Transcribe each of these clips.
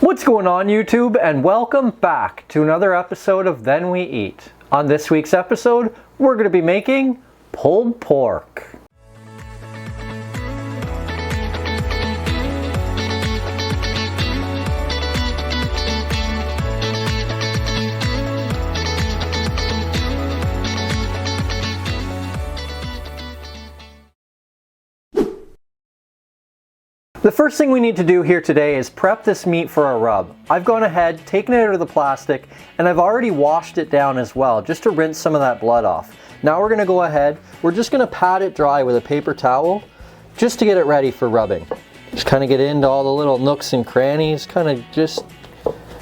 What's going on YouTube, and welcome back to another episode of Then We Eat. On this week's episode, we're going to be making pulled pork. The first thing we need to do here today is prep this meat for a rub. I've gone ahead, taken it out of the plastic, and I've already washed it down as well, just to rinse some of that blood off. Now we're going to go ahead, we're just going to pat it dry with a paper towel, just to get it ready for rubbing. Just kind of get into all the little nooks and crannies, kind of just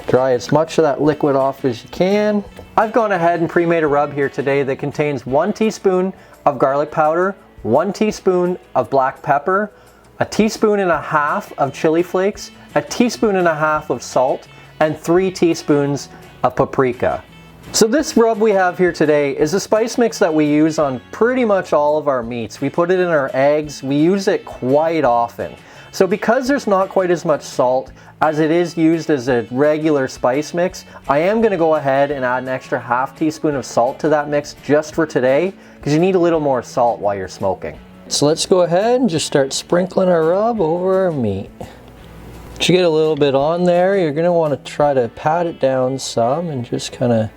dry as much of that liquid off as you can. I've gone ahead and pre-made a rub here today that contains 1 teaspoon of garlic powder, 1 teaspoon of black pepper, a teaspoon and a half of chili flakes, a teaspoon and a half of salt, and 3 teaspoons of paprika. So this rub we have here today is a spice mix that we use on pretty much all of our meats. We put it in our eggs, we use it quite often. So because there's not quite as much salt as it is used as a regular spice mix, I am going to go ahead and add an extra half teaspoon of salt to that mix just for today, because you need a little more salt while you're smoking. So let's go ahead and just start sprinkling our rub over our meat. Once you get a little bit on there, you're going to want to try to pat it down some and just kind of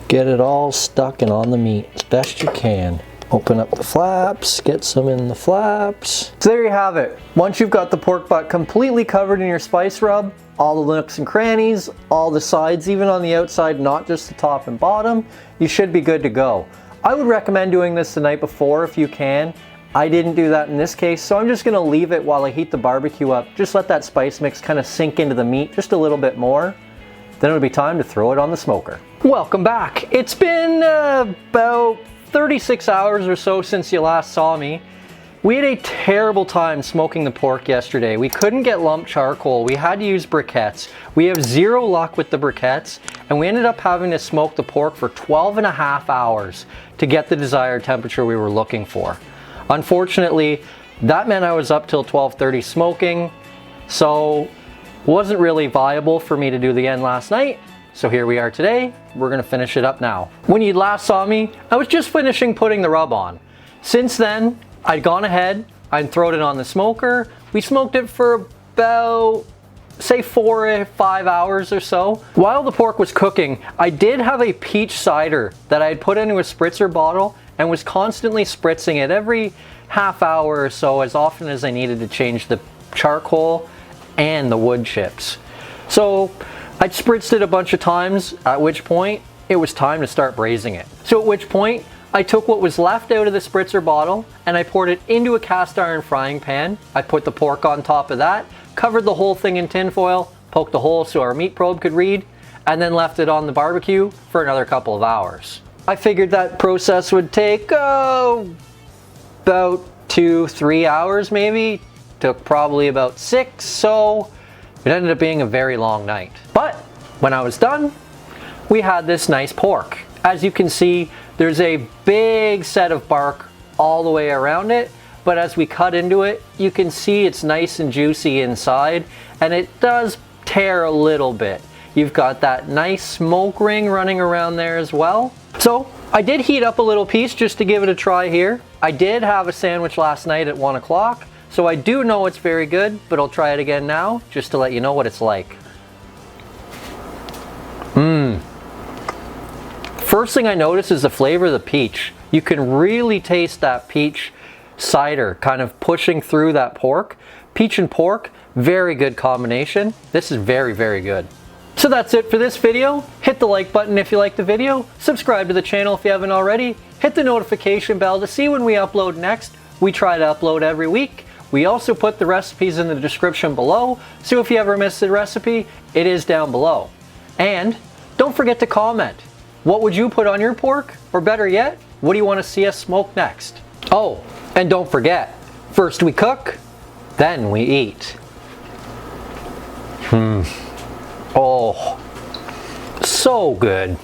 get it all stuck and on the meat as best you can. Open up the flaps, get some in the flaps. So there you have it. Once you've got the pork butt completely covered in your spice rub, all the nooks and crannies, all the sides, even on the outside, not just the top and bottom, you should be good to go. I would recommend doing this the night before if you can. I didn't do that in this case, so I'm just going to leave it while I heat the barbecue up. Just let that spice mix kind of sink into the meat just a little bit more. Then it'll be time to throw it on the smoker. Welcome back. It's been about 36 hours or so since you last saw me. We had a terrible time smoking the pork yesterday. We couldn't get lump charcoal. We had to use briquettes. We have zero luck with the briquettes, and we ended up having to smoke the pork for 12.5 hours to get the desired temperature we were looking for. Unfortunately, that meant I was up till 12:30 smoking, so it wasn't really viable for me to do the end last night. So here we are today. We're gonna finish it up now. When you last saw me, I was just finishing putting the rub on. Since then, I'd gone ahead, I'd thrown it on the smoker. We smoked it for about, say, 4 to 5 hours or so. While the pork was cooking, I did have a peach cider that I had put into a spritzer bottle and was constantly spritzing it every half hour or so, as often as I needed to change the charcoal and the wood chips. So I'd spritzed it a bunch of times, at which point it was time to start braising it. So at which point, I took what was left out of the spritzer bottle and I poured it into a cast iron frying pan. I put the pork on top of that, covered the whole thing in tin foil, poked a hole so our meat probe could read, and then left it on the barbecue for another couple of hours. I figured that process would take about 2-3 hours maybe. Took probably about 6, so it ended up being a very long night. But when I was done, we had this nice pork. As you can see, there's a big set of bark all the way around it, but as we cut into it, you can see it's nice and juicy inside, and it does tear a little bit. You've got that nice smoke ring running around there as well. So I did heat up a little piece just to give it a try here. I did have a sandwich last night at 1 o'clock, so I do know it's very good, but I'll try it again now just to let you know what it's like. First thing I notice is the flavor of the peach. You can really taste that peach cider kind of pushing through that pork. Peach and pork, very good combination. This is very, very good. So that's it for this video. Hit the like button if you liked the video. Subscribe to the channel if you haven't already. Hit the notification bell to see when we upload next. We try to upload every week. We also put the recipes in the description below, so if you ever miss the recipe, it is down below. And don't forget to comment. What would you put on your pork? Or better yet, what do you want to see us smoke next? Oh, and don't forget, first we cook, then we eat. Oh, so good.